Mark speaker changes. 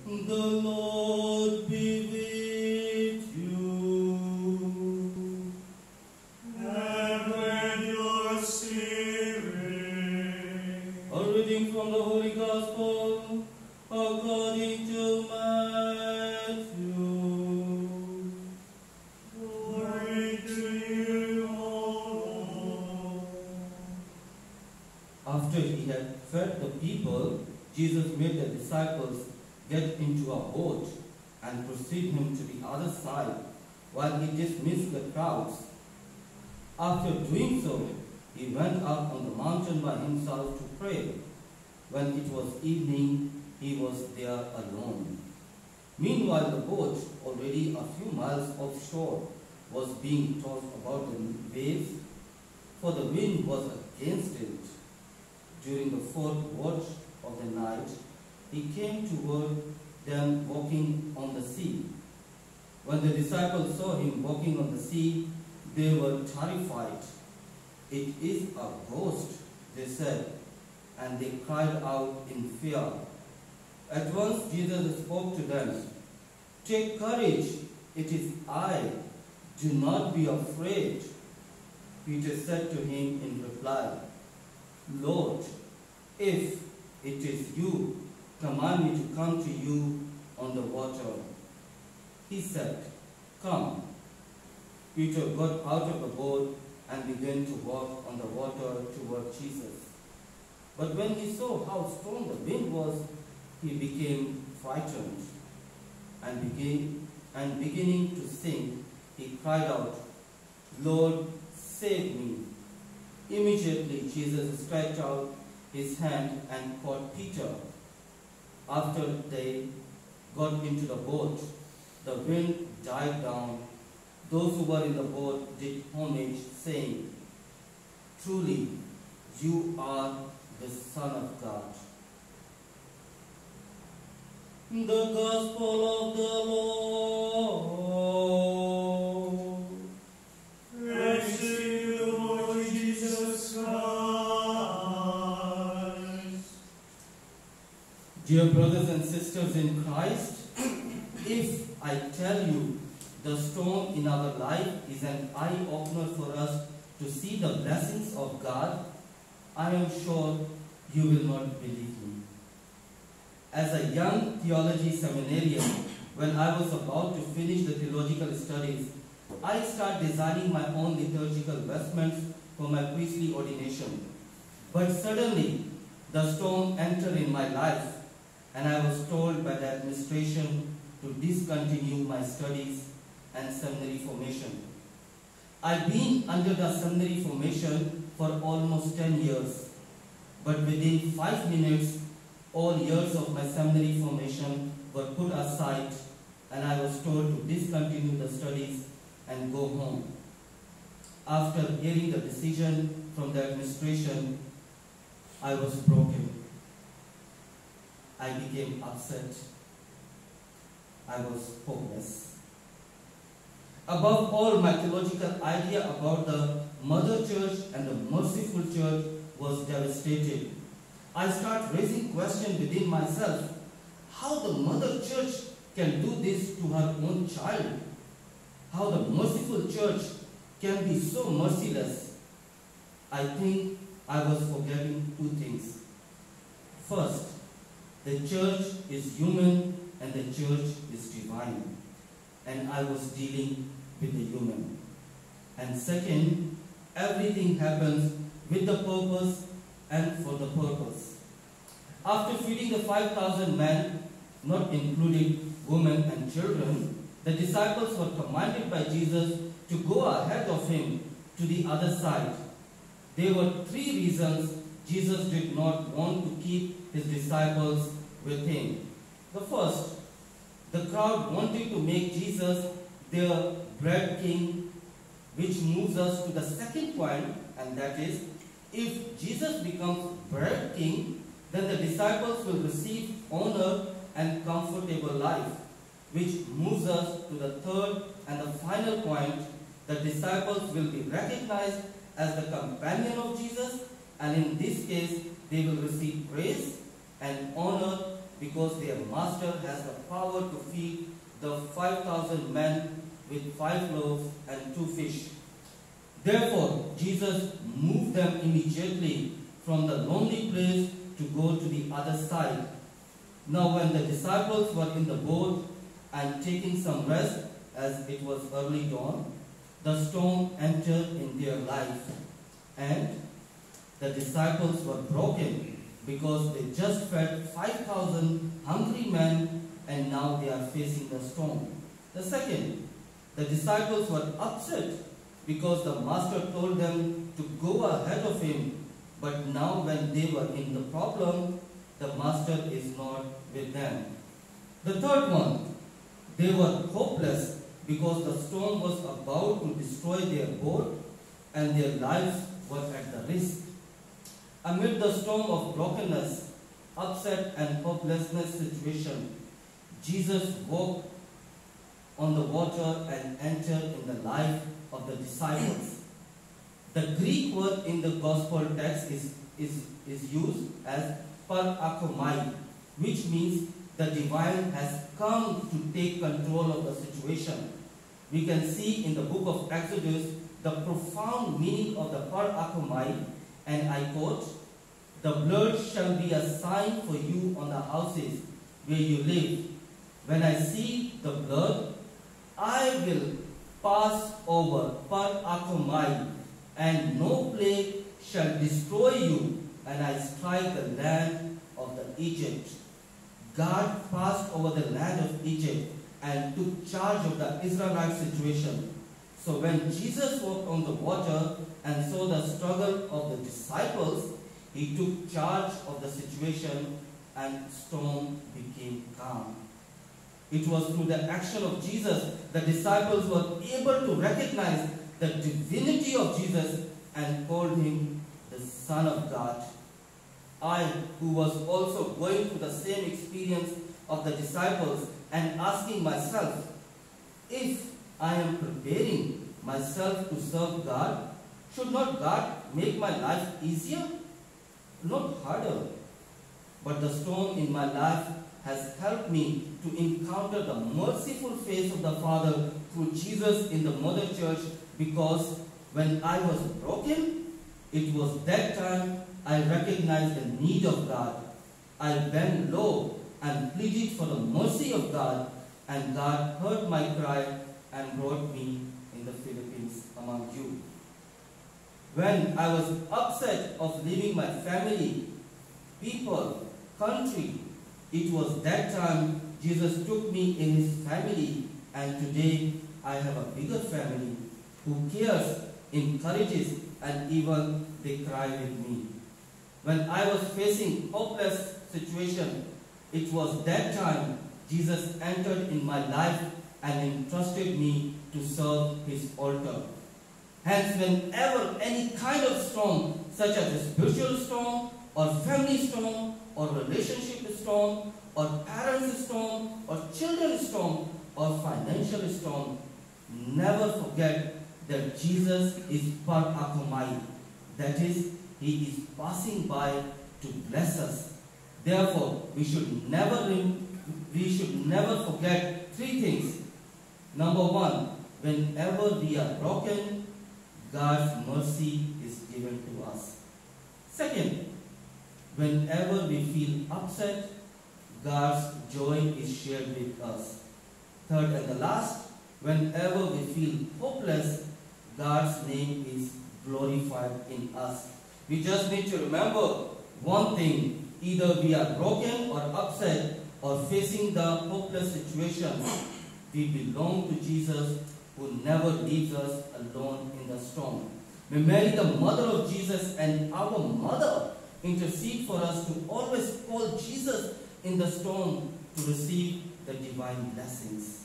Speaker 1: The Lord be with you.
Speaker 2: And with your spirit.
Speaker 1: A reading from the Holy Gospel according to Matthew.
Speaker 2: Glory to you, O Lord.
Speaker 1: After he had fed the people, Jesus made the disciples get into a boat and proceed him to the other side while he dismissed the crowds. After doing so, he went up on the mountain by himself to pray. When it was evening, he was there alone. Meanwhile, the boat, already a few miles offshore, was being tossed about the waves, for the wind was against it. During the fourth watch of the night, he came toward them walking on the sea. When the disciples saw him walking on the sea, they were terrified. "It is a ghost," they said, and they cried out in fear. At once Jesus spoke to them. "Take courage, it is I. Do not be afraid." Peter said to him in reply, "Lord, if it is you, command me to come to you on the water." He said, "Come." Peter got out of the boat and began to walk on the water toward Jesus. But when he saw how strong the wind was, he became frightened, and beginning to sink, he cried out, "Lord, save me." Immediately Jesus stretched out his hand and caught Peter. After they got into the boat, the wind died down. Those who were in the boat did homage, saying, "Truly, you are the Son of God." The Gospel of the Lord.
Speaker 2: Praise to you, Lord Jesus Christ.
Speaker 1: Dear brothers and sisters in Christ, if I tell you the storm in our life is an eye-opener for us to see the blessings of God, I am sure you will not believe me. As a young theology seminarian, when I was about to finish the theological studies, I started designing my own liturgical vestments for my priestly ordination. But suddenly, the storm entered in my life, and I was told by the administration to discontinue my studies and seminary formation. I've been under the seminary formation for almost 10 years, but within 5 minutes, all years of my seminary formation were put aside, and I was told to discontinue the studies and go home. After hearing the decision from the administration, I was broken. I became upset. I was hopeless. Above all, my theological idea about the Mother Church and the Merciful Church was devastated. I started raising questions within myself, how the Mother Church can do this to her own child, how the Merciful Church can be so merciless. I think I was forgetting two things. First, the church is human and the church is divine, and I was dealing with the human. And second, everything happens with the purpose and for the purpose. After feeding the 5,000 men, not including women and children, the disciples were commanded by Jesus to go ahead of him to the other side. There were 3 reasons Jesus did not want to keep his disciples with him. The first, the crowd wanted to make Jesus their bread king, which moves us to the second point, and that is, if Jesus becomes bread king, then the disciples will receive honor and comfortable life, which moves us to the third and the final point. The disciples will be recognized as the companion of Jesus, and in this case, they will receive praise and honor because their master has the power to feed the 5,000 men with 5 loaves and 2 fish. Therefore, Jesus moved them immediately from the lonely place to go to the other side. Now when the disciples were in the boat and taking some rest, as it was early dawn, the storm entered in their life, and the disciples were broken because they just fed 5,000 hungry men and now they are facing the storm. The second, the disciples were upset because the master told them to go ahead of him, but now when they were in the problem, the master is not with them. The third one, they were hopeless because the storm was about to destroy their boat and their lives were at the risk. Amid the storm of brokenness, upset and hopelessness situation, Jesus walked on the water and entered in the life of the disciples. The Greek word in the gospel text is used as parakomai, which means the divine has come to take control of the situation. We can see in the book of Exodus the profound meaning of the parakomai, and I quote, "The blood shall be a sign for you on the houses where you live. When I see the blood, I will pass over parakomai, and no plague shall destroy you, and I strike the land of the Egypt." God passed over the land of Egypt and took charge of the Israelite situation. So when Jesus walked on the water and saw the struggle of the disciples, he took charge of the situation and storm became calm. It was through the action of Jesus the disciples were able to recognize the divinity of Jesus and called him the Son of God. I, who was also going through the same experience of the disciples and asking myself, if I am preparing myself to serve God, should not God make my life easier? Not harder. But the storm in my life has helped me to encounter the merciful face of the Father through Jesus in the Mother Church, because when I was broken, it was that time I recognized the need of God. I bent low and pleaded for the mercy of God, and God heard my cry and brought me in the Philippines among you. When I was upset of leaving my family, people, country, it was that time Jesus took me in his family, and today I have a bigger family who cares, encourages, and even they cry with me. When I was facing hopeless situation, it was that time Jesus entered in my life and entrusted me to serve his altar. Hence, whenever any kind of storm, such as a spiritual storm, or family storm, or relationship storm, or parents storm, or children storm, or financial storm, never forget that Jesus is parakomai. That is, he is passing by to bless us. Therefore, we should never forget 3 things. Number 1, whenever we are broken, God's mercy is given to us. Second, whenever we feel upset, God's joy is shared with us. Third and the last, whenever we feel hopeless, God's name is glorified in us. We just need to remember one thing: either we are broken or upset or facing the hopeless situation, we belong to Jesus, who never leaves us alone in the storm. May Mary, the mother of Jesus and our mother, intercede for us to always call Jesus in the storm to receive the divine blessings.